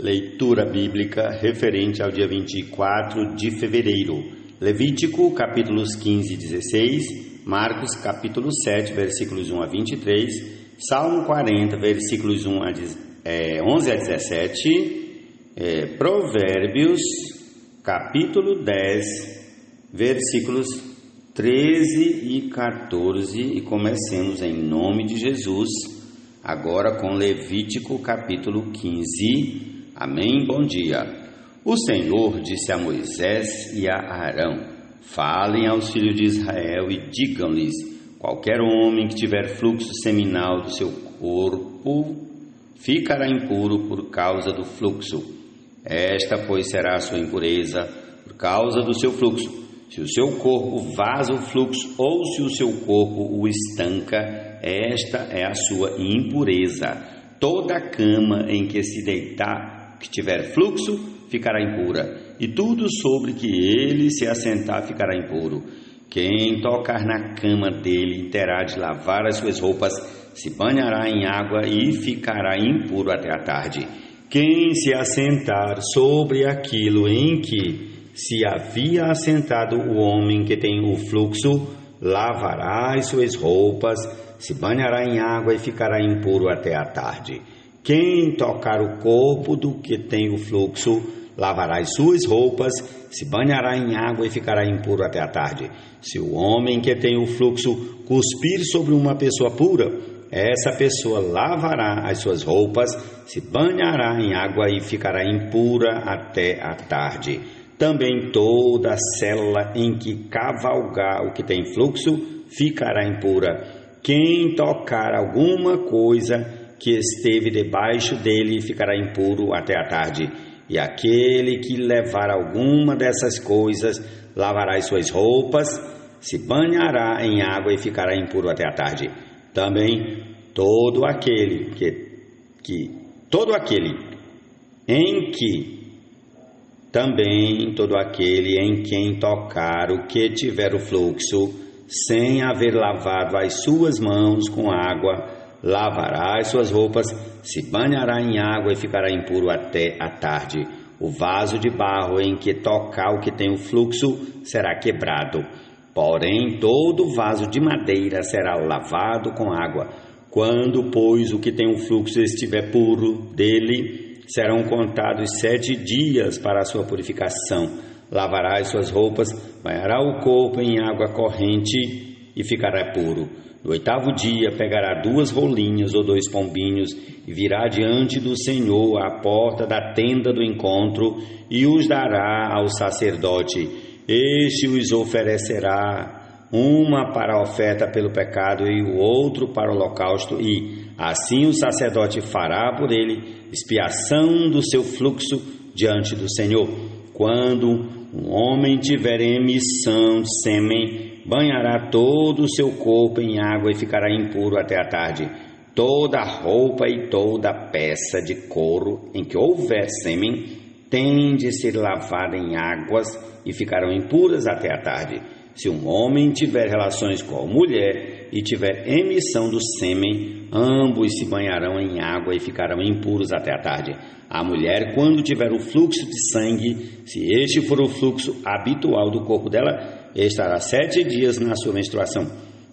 Leitura bíblica referente ao dia 24 de fevereiro. Levítico, capítulos 15 e 16, Marcos, capítulo 7, versículos 1 a 23, Salmo 40, versículos 11 a 17, Provérbios, capítulo 10, versículos 13 e 14, e comecemos em nome de Jesus, agora com Levítico, capítulo 15. Amém, bom dia. O Senhor disse a Moisés e a Arão: falem aos filhos de Israel e digam-lhes: qualquer homem que tiver fluxo seminal do seu corpo ficará impuro por causa do fluxo. Esta, pois, será a sua impureza por causa do seu fluxo. Se o seu corpo vaza o fluxo ou se o seu corpo o estanca, esta é a sua impureza. Toda cama em que se deitar, que tiver fluxo, ficará impura, e tudo sobre que ele se assentar ficará impuro. Quem tocar na cama dele terá de lavar as suas roupas, se banhará em água e ficará impuro até a tarde. Quem se assentar sobre aquilo em que se havia assentado o homem que tem o fluxo, lavará as suas roupas, se banhará em água e ficará impuro até a tarde. Quem tocar o corpo do que tem o fluxo, lavará as suas roupas, se banhará em água e ficará impuro até a tarde. Se o homem que tem o fluxo cuspir sobre uma pessoa pura, essa pessoa lavará as suas roupas, se banhará em água e ficará impura até a tarde. Também toda célula em que cavalgar o que tem fluxo ficará impura. Quem tocar alguma coisa que esteve debaixo dele ficará impuro até a tarde. E aquele que levar alguma dessas coisas lavará as suas roupas, se banhará em água e ficará impuro até a tarde. Também todo aquele em quem tocar o que tiver o fluxo, sem haver lavado as suas mãos com água, lavará as suas roupas, se banhará em água e ficará impuro até a tarde. O vaso de barro em que tocar o que tem o fluxo será quebrado. Porém, todo vaso de madeira será lavado com água. Quando, pois, o que tem o fluxo estiver puro dele, serão contados 7 dias para a sua purificação. Lavará as suas roupas, banhará o corpo em água corrente e ficará puro. No 8º dia pegará 2 rolinhas ou 2 pombinhos e virá diante do Senhor à porta da tenda do encontro e os dará ao sacerdote. Este os oferecerá, uma para a oferta pelo pecado e o outro para o holocausto, e assim o sacerdote fará por ele expiação do seu fluxo diante do Senhor. Quando um homem tiver emissão de sêmen, banhará todo o seu corpo em água e ficará impuro até a tarde. Toda roupa e toda peça de couro em que houver sêmen tem de ser lavada em águas e ficarão impuras até a tarde. Se um homem tiver relações com a mulher e tiver emissão do sêmen, ambos se banharão em água e ficarão impuros até a tarde. A mulher, quando tiver o fluxo de sangue, se este for o fluxo habitual do corpo dela, estará 7 dias na sua menstruação,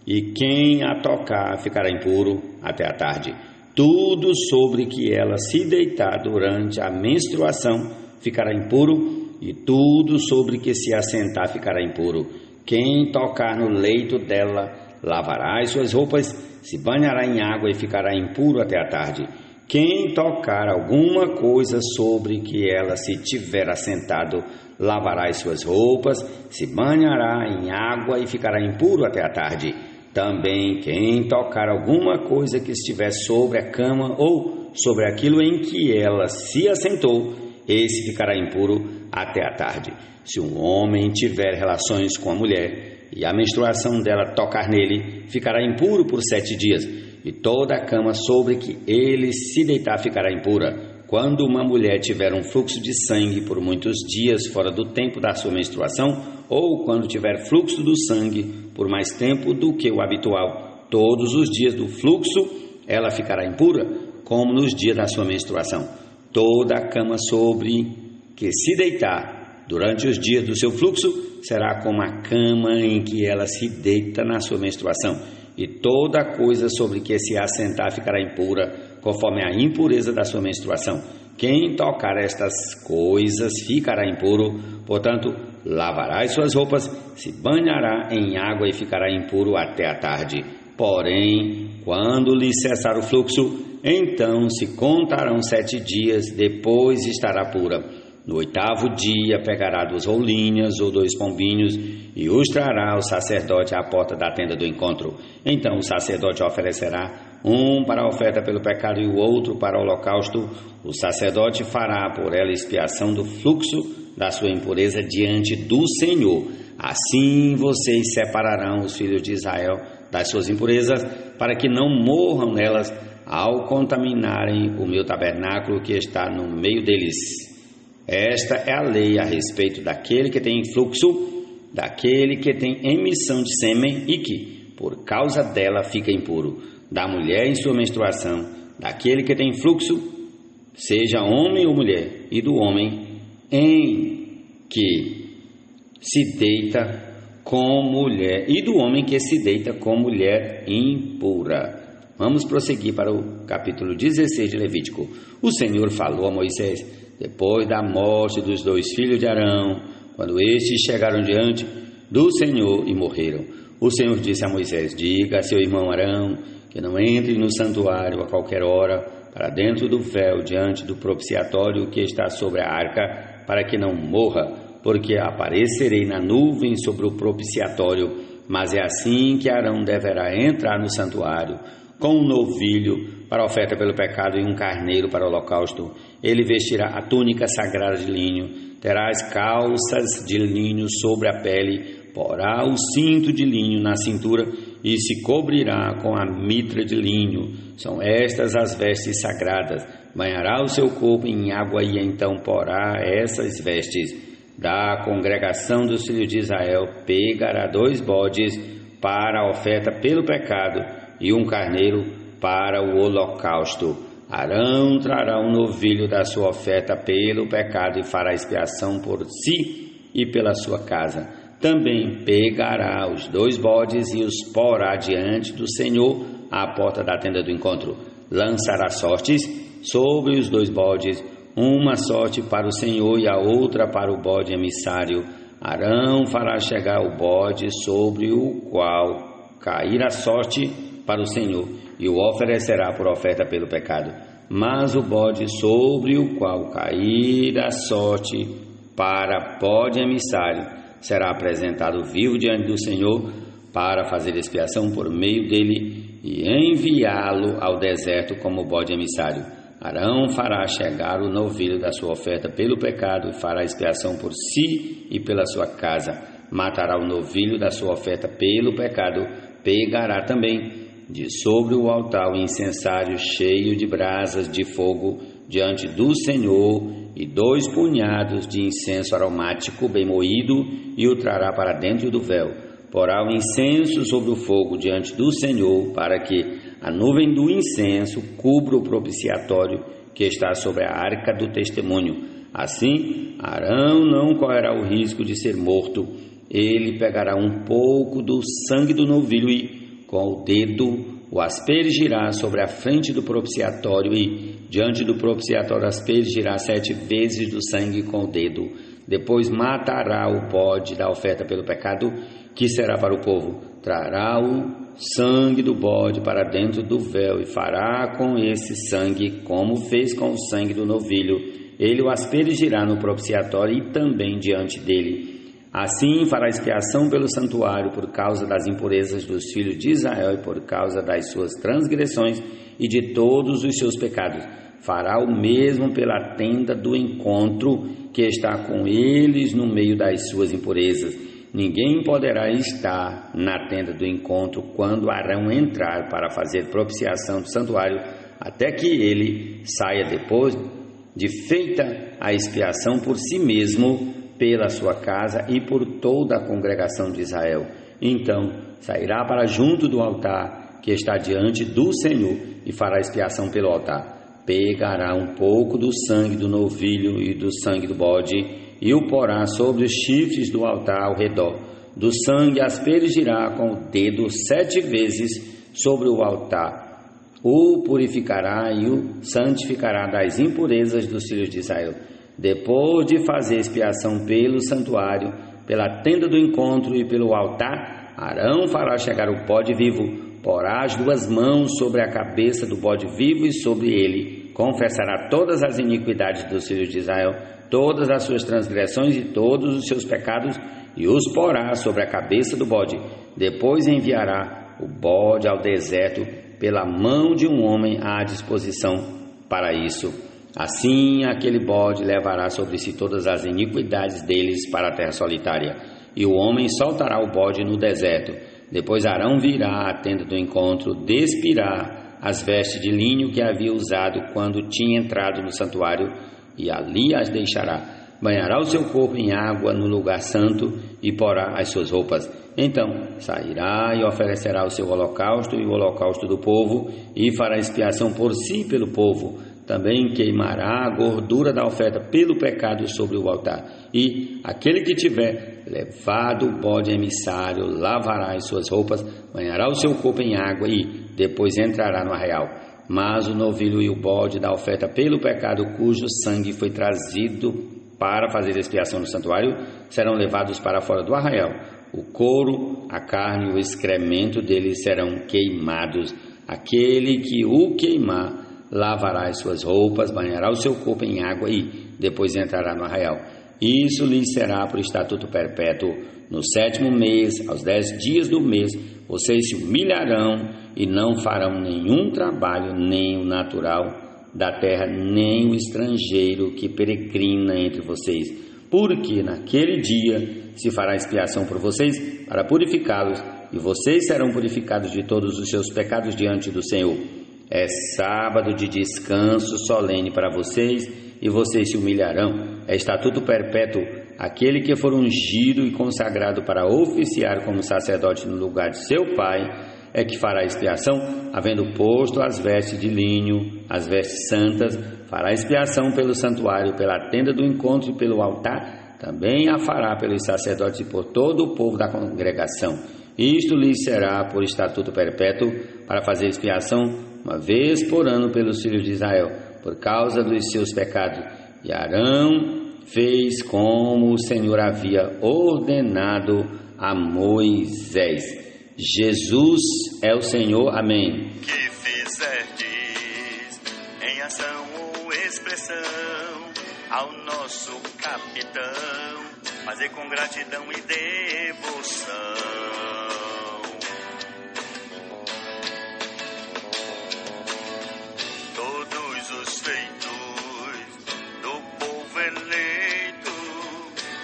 e quem a tocar ficará impuro até a tarde. Tudo sobre que ela se deitar durante a menstruação ficará impuro, e tudo sobre que se assentar ficará impuro. Quem tocar no leito dela lavará as suas roupas, se banhará em água e ficará impuro até a tarde. Quem tocar alguma coisa sobre que ela se tiver assentado, lavará as suas roupas, se banhará em água e ficará impuro até a tarde. Também quem tocar alguma coisa que estiver sobre a cama ou sobre aquilo em que ela se assentou, esse ficará impuro até a tarde. Se um homem tiver relações com a mulher e a menstruação dela tocar nele, ficará impuro por 7 dias, e toda a cama sobre que ele se deitar ficará impura. Quando uma mulher tiver um fluxo de sangue por muitos dias fora do tempo da sua menstruação, ou quando tiver fluxo do sangue por mais tempo do que o habitual, todos os dias do fluxo ela ficará impura, como nos dias da sua menstruação. Toda a cama sobre que se deitar durante os dias do seu fluxo será como a cama em que ela se deita na sua menstruação, e toda coisa sobre que se assentar ficará impura, conforme a impureza da sua menstruação. Quem tocar estas coisas ficará impuro, portanto, lavará as suas roupas, se banhará em água e ficará impuro até a tarde. Porém, quando lhe cessar o fluxo, então se contarão 7 dias, depois estará pura. No 8º dia pegará 2 rolinhas ou 2 pombinhos e os trará ao sacerdote à porta da tenda do encontro. Então o sacerdote oferecerá um para a oferta pelo pecado e o outro para o holocausto. O sacerdote fará por ela expiação do fluxo da sua impureza diante do Senhor. Assim vocês separarão os filhos de Israel das suas impurezas, para que não morram nelas ao contaminarem o meu tabernáculo que está no meio deles. Esta é a lei a respeito daquele que tem fluxo, daquele que tem emissão de sêmen e que, por causa dela, fica impuro, da mulher em sua menstruação, daquele que tem fluxo, seja homem ou mulher, e do homem em que se deita com mulher, e do homem que se deita com mulher impura. Vamos prosseguir para o capítulo 16 de Levítico. O Senhor falou a Moisés, depois da morte dos 2 filhos de Arão, quando estes chegaram diante do Senhor e morreram. O Senhor disse a Moisés, diga a seu irmão Arão, que não entre no santuário a qualquer hora, para dentro do véu, diante do propiciatório que está sobre a arca, para que não morra, porque aparecerei na nuvem sobre o propiciatório, mas é assim que Arão deverá entrar no santuário, com um novilho para oferta pelo pecado e um carneiro para o holocausto. Ele vestirá a túnica sagrada de linho, terá as calças de linho sobre a pele, porá o cinto de linho na cintura e se cobrirá com a mitra de linho. São estas as vestes sagradas. Banhará o seu corpo em água e então porá essas vestes. Da congregação dos filhos de Israel pegará 2 bodes para a oferta pelo pecado e um carneiro para o holocausto. Arão trará um novilho da sua oferta pelo pecado e fará expiação por si e pela sua casa. Também pegará os 2 bodes e os porá diante do Senhor à porta da tenda do encontro. Lançará sortes sobre os 2 bodes, uma sorte para o Senhor e a outra para o bode emissário. Arão fará chegar o bode sobre o qual cair a sorte para o Senhor e o oferecerá por oferta pelo pecado. Mas o bode sobre o qual cair a sorte para bode emissário será apresentado vivo diante do Senhor para fazer expiação por meio dele e enviá-lo ao deserto como bode emissário. Arão fará chegar o novilho da sua oferta pelo pecado e fará expiação por si e pela sua casa. Matará o novilho da sua oferta pelo pecado, pegará também de sobre o altar o incensário cheio de brasas de fogo diante do Senhor e 2 punhados de incenso aromático bem moído e o trará para dentro do véu. Porá o incenso sobre o fogo diante do Senhor para que a nuvem do incenso cubra o propiciatório que está sobre a arca do testemunho. Assim, Arão não correrá o risco de ser morto. Ele pegará um pouco do sangue do novilho e, com o dedo, o aspergirá sobre a frente do propiciatório e, diante do propiciatório, aspergirá 7 vezes do sangue com o dedo. Depois matará o bode da oferta pelo pecado, que será para o povo. Trará o sangue do bode para dentro do véu e fará com esse sangue como fez com o sangue do novilho. Ele o aspergirá no propiciatório e também diante dele. Assim fará expiação pelo santuário por causa das impurezas dos filhos de Israel e por causa das suas transgressões e de todos os seus pecados. Fará o mesmo pela tenda do encontro que está com eles no meio das suas impurezas. Ninguém poderá estar na tenda do encontro quando Arão entrar para fazer propiciação do santuário, até que ele saia depois de feita a expiação por si mesmo, pela sua casa e por toda a congregação de Israel. Então sairá para junto do altar que está diante do Senhor e fará expiação pelo altar. pegará um pouco do sangue do novilho e do sangue do bode e o porá sobre os chifres do altar ao redor. Do sangue aspergirá com o dedo 7 vezes sobre o altar. O purificará e o santificará das impurezas dos filhos de Israel. Depois de fazer expiação pelo santuário, pela tenda do encontro e pelo altar, Arão fará chegar o bode vivo, porá as 2 mãos sobre a cabeça do bode vivo e sobre ele confessará todas as iniquidades dos filhos de Israel, todas as suas transgressões e todos os seus pecados, e os porá sobre a cabeça do bode. Depois enviará o bode ao deserto pela mão de um homem à disposição para isso. Assim aquele bode levará sobre si todas as iniquidades deles para a terra solitária, e o homem soltará o bode no deserto. Depois Arão virá à tenda do encontro, despirá as vestes de linho que havia usado quando tinha entrado no santuário, e ali as deixará. Banhará o seu corpo em água no lugar santo e porá as suas roupas. Então sairá e oferecerá o seu holocausto e o holocausto do povo, e fará expiação por si e pelo povo. Também queimará a gordura da oferta pelo pecado sobre o altar. E aquele que tiver levado o bode emissário lavará as suas roupas, banhará o seu corpo em água e depois entrará no arraial. Mas o novilho e o bode da oferta pelo pecado, cujo sangue foi trazido para fazer expiação no santuário, serão levados para fora do arraial. O couro, a carne e o excremento deles serão queimados. Aquele que o queimar lavará as suas roupas, banhará o seu corpo em água e depois entrará no arraial. Isso lhes será por estatuto perpétuo. No 7º mês, aos 10 dias do mês, vocês se humilharão e não farão nenhum trabalho, nem o natural da terra, nem o estrangeiro que peregrina entre vocês, porque naquele dia se fará expiação por vocês para purificá-los, e vocês serão purificados de todos os seus pecados diante do Senhor. É sábado de descanso solene para vocês, e vocês se humilharão. É estatuto perpétuo. Aquele que for ungido e consagrado para oficiar como sacerdote no lugar de seu pai é que fará expiação, havendo posto as vestes de linho, as vestes santas, fará expiação pelo santuário, pela tenda do encontro e pelo altar. Também a fará pelos sacerdotes e por todo o povo da congregação. Isto lhes será por estatuto perpétuo, para fazer expiação uma vez por ano pelos filhos de Israel, por causa dos seus pecados. E Arão fez como o Senhor havia ordenado a Moisés. Jesus é o Senhor, amém. Que fizerdes em ação ou expressão ao nosso capitão, fazer com gratidão e devoção. Todos os feitos do povo eleito,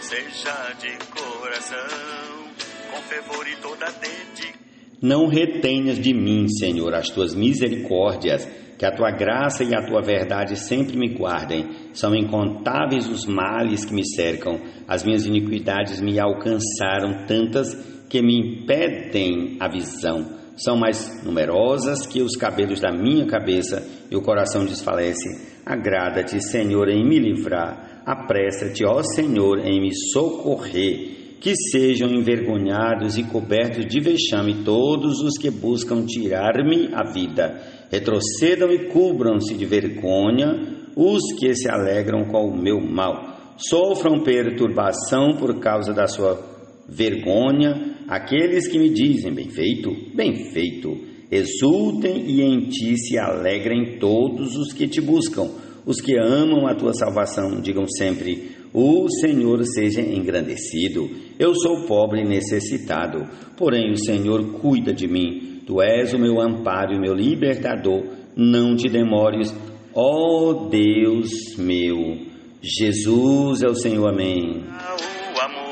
seja de coração, com fervor e toda dedicação. Não retenhas de mim, Senhor, as tuas misericórdias, que a tua graça e a tua verdade sempre me guardem. São incontáveis os males que me cercam, as minhas iniquidades me alcançaram tantas que me impedem a visão. São mais numerosas que os cabelos da minha cabeça, e o coração desfalece. Agrada-te, Senhor, em me livrar. Apressa-te, ó Senhor, em me socorrer. Que sejam envergonhados e cobertos de vexame todos os que buscam tirar-me a vida. Retrocedam e cubram-se de vergonha os que se alegram com o meu mal. Sofram perturbação por causa da sua vergonha aqueles que me dizem: bem feito, bem feito. Exultem e em ti se alegrem todos os que te buscam. Os que amam a tua salvação digam sempre: o Senhor seja engrandecido. Eu sou pobre e necessitado, porém o Senhor cuida de mim. Tu és o meu amparo e o meu libertador. Não te demores, ó Deus meu. Jesus é o Senhor, amém. O amor,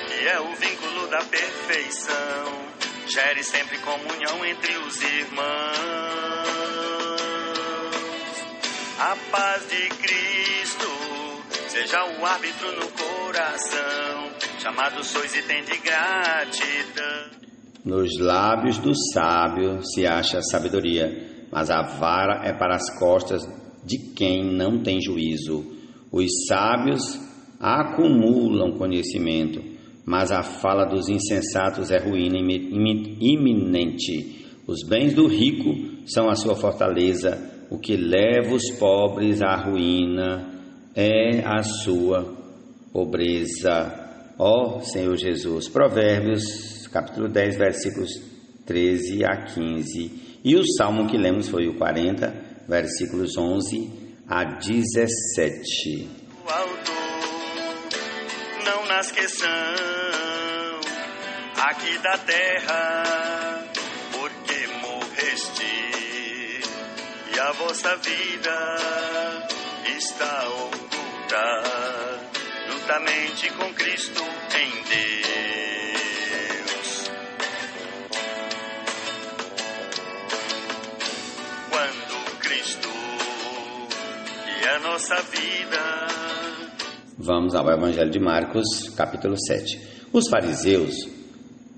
que é o vínculo da perfeição, gere sempre comunhão entre os irmãos. A paz de Cristo seja o árbitro no coração, chamado sois e tem de gratidão. Nos lábios do sábio se acha sabedoria, mas a vara é para as costas de quem não tem juízo. Os sábios acumulam conhecimento, mas a fala dos insensatos é ruína iminente. Os bens do rico são a sua fortaleza, o que leva os pobres à ruína é a sua pobreza. Ó Senhor Jesus. Provérbios, capítulo 10, versículos 13 a 15. E o salmo que lemos foi o 40, versículos 11 a 17. O autor, não na esqueçam aqui da terra, porque morreste e a vossa vida está oculta juntamente com Cristo em Deus. Quando Cristo, que é a nossa vida. Vamos ao Evangelho de Marcos, capítulo 7. Os fariseus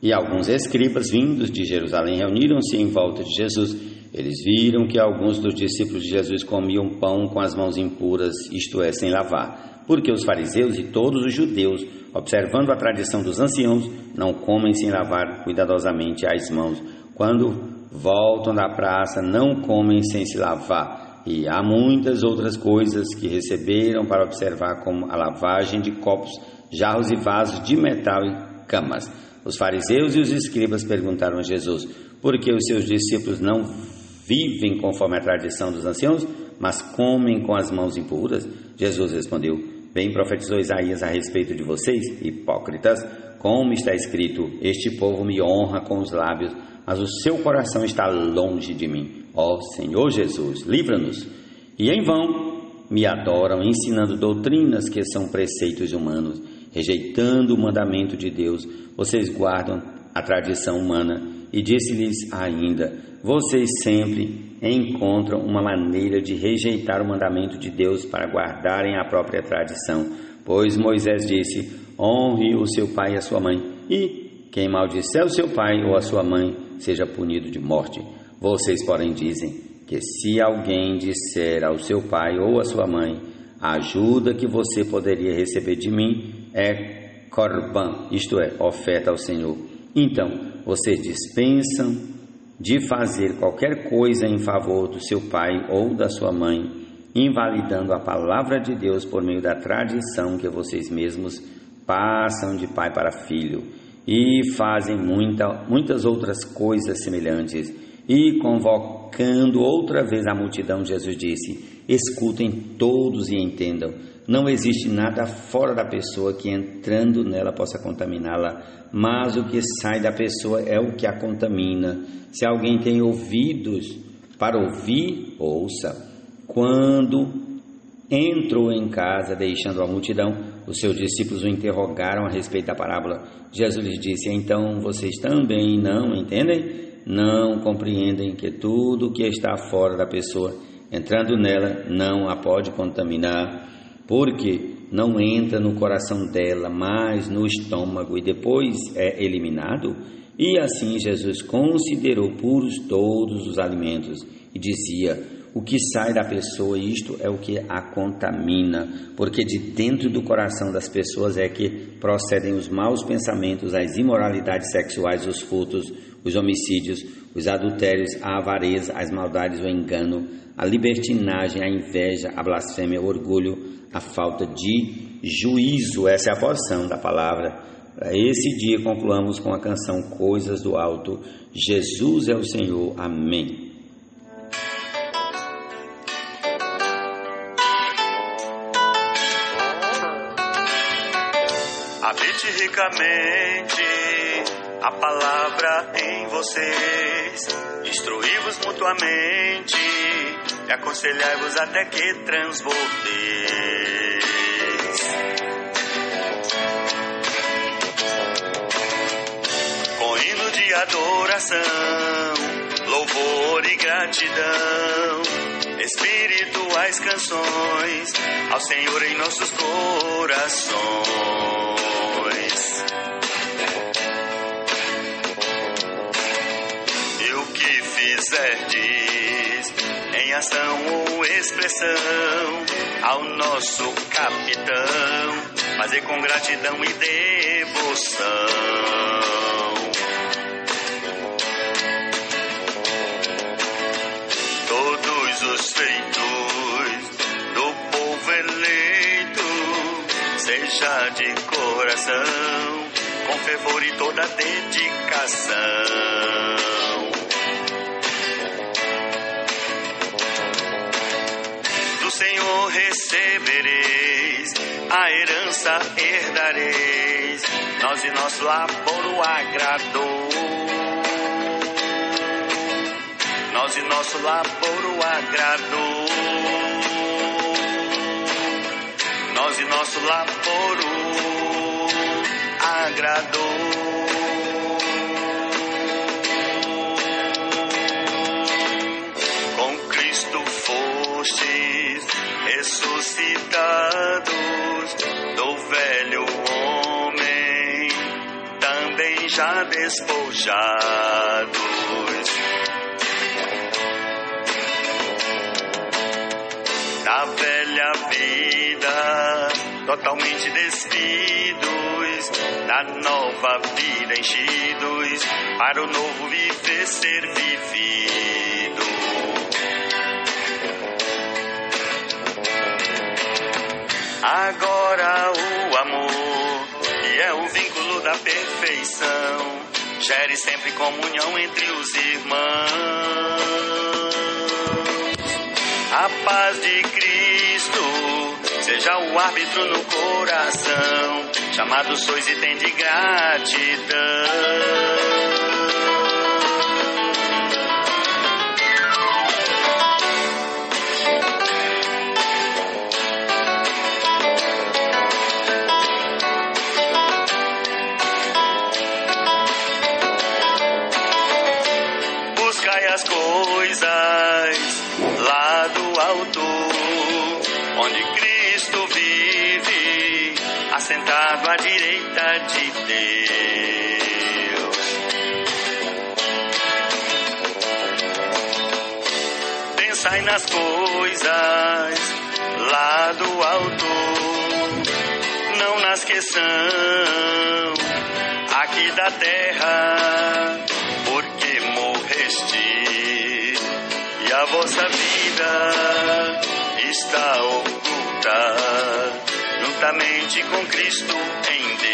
e alguns escribas vindos de Jerusalém reuniram-se em volta de Jesus. Eles viram que alguns dos discípulos de Jesus comiam pão com as mãos impuras, isto é, sem lavar. Porque os fariseus e todos os judeus, observando a tradição dos anciãos, não comem sem lavar cuidadosamente as mãos. Quando voltam da praça, não comem sem se lavar. E há muitas outras coisas que receberam para observar, como a lavagem de copos, jarros e vasos de metal e camas. Os fariseus e os escribas perguntaram a Jesus: por que os seus discípulos não vivem conforme a tradição dos anciãos, mas comem com as mãos impuras? Jesus respondeu: bem profetizou Isaías a respeito de vocês, hipócritas, como está escrito: este povo me honra com os lábios, mas o seu coração está longe de mim. Ó Senhor Jesus, livra-nos. E em vão me adoram, ensinando doutrinas que são preceitos humanos, rejeitando o mandamento de Deus. Vocês guardam a tradição humana. E disse-lhes ainda: vocês sempre encontram uma maneira de rejeitar o mandamento de Deus para guardarem a própria tradição. Pois Moisés disse: honre o seu pai e a sua mãe, e quem maldisser o seu pai ou a sua mãe seja punido de morte. Vocês, porém, dizem que se alguém disser ao seu pai ou à sua mãe: a ajuda que você poderia receber de mim é corban, isto é, oferta ao Senhor, então vocês dispensam de fazer qualquer coisa em favor do seu pai ou da sua mãe, invalidando a palavra de Deus por meio da tradição que vocês mesmos passam de pai para filho, e fazem muitas outras coisas semelhantes. E convocando outra vez a multidão, Jesus disse: escutem todos e entendam. Não existe nada fora da pessoa que, entrando nela, possa contaminá-la, mas o que sai da pessoa é o que a contamina. Se alguém tem ouvidos para ouvir, ouça. Quando entrou em casa, deixando a multidão, os seus discípulos o interrogaram a respeito da parábola. Jesus lhes disse: então vocês também não entendem? Não compreendem que tudo o que está fora da pessoa, entrando nela, não a pode contaminar, porque não entra no coração dela, mas no estômago e depois é eliminado? E assim Jesus considerou puros todos os alimentos e dizia: o que sai da pessoa, isto é o que a contamina, porque de dentro do coração das pessoas é que procedem os maus pensamentos, as imoralidades sexuais, os furtos, os homicídios, os adultérios, a avareza, as maldades, o engano, a libertinagem, a inveja, a blasfêmia, o orgulho, a falta de juízo. Essa é a porção da palavra. Para esse dia concluamos com a canção Coisas do Alto. Jesus é o Senhor. Amém. Habite ricamente a palavra em vocês, instruí-vos mutuamente e aconselhai-vos até que transbordeis. Com hino de adoração, louvor e gratidão, espirituais canções ao Senhor em nossos corações. Eu que fizerdes, em ação ou expressão, ao nosso capitão, fazer com gratidão e devoção. Todos os feitos do povo eleito, seja de coração, com fervor e toda dedicação. Do Senhor recebereis, a herança herdareis, nós e nosso labor o agradou. Nós e nosso labor o agradou. Nós e nosso labor o agradou. Com Cristo fostes ressuscitados do velho homem, também já despojados da velha vida, totalmente despidos, da nova vida enchidos, para o novo viver ser vivido. Agora o amor, que é o vínculo da perfeição, gere sempre comunhão entre os irmãos. A paz de Cristo seja o árbitro no coração, chamados sois e tem de gratidão. Buscai as coisas lá do alto, onde Cristo vive, assentado à direita de Deus. Pensai nas coisas lá do alto, não nas que são aqui da terra, porque morreste e a vossa vida está oculta juntamente com Cristo em Deus.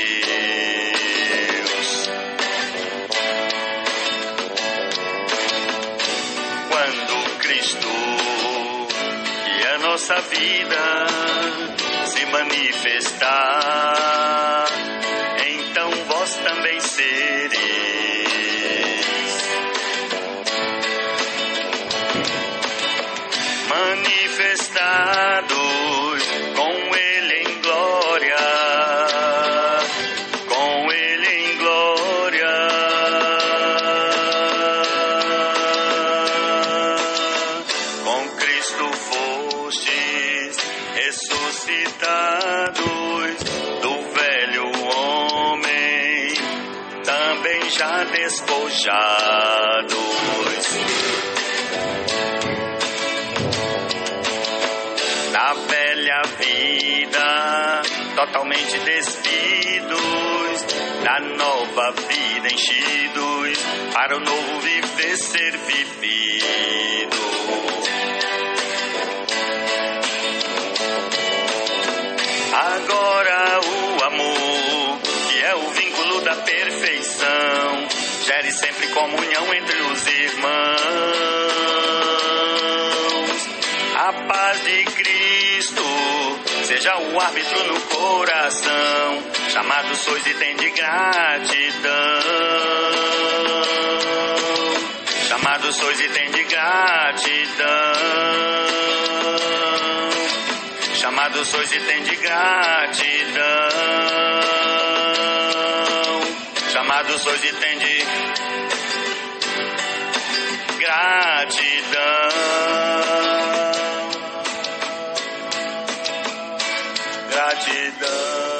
Quando Cristo, que é a nossa vida, se manifestar, então vós também sereis manifestados com Ele em glória, com Ele em glória. Com Cristo fostes ressuscitados do velho homem, também já despojados da velha vida, totalmente despidos, da nova vida enchidos, para o novo viver ser vivido. Agora o amor, que é o vínculo da perfeição, gere sempre comunhão entre os irmãos. A paz de Cristo seja o árbitro no coração, chamados sois e tem de gratidão. Chamados sois e tem de gratidão. Chamados sois e tem de gratidão. Chamados sois e tem de gratidão. Gratidão.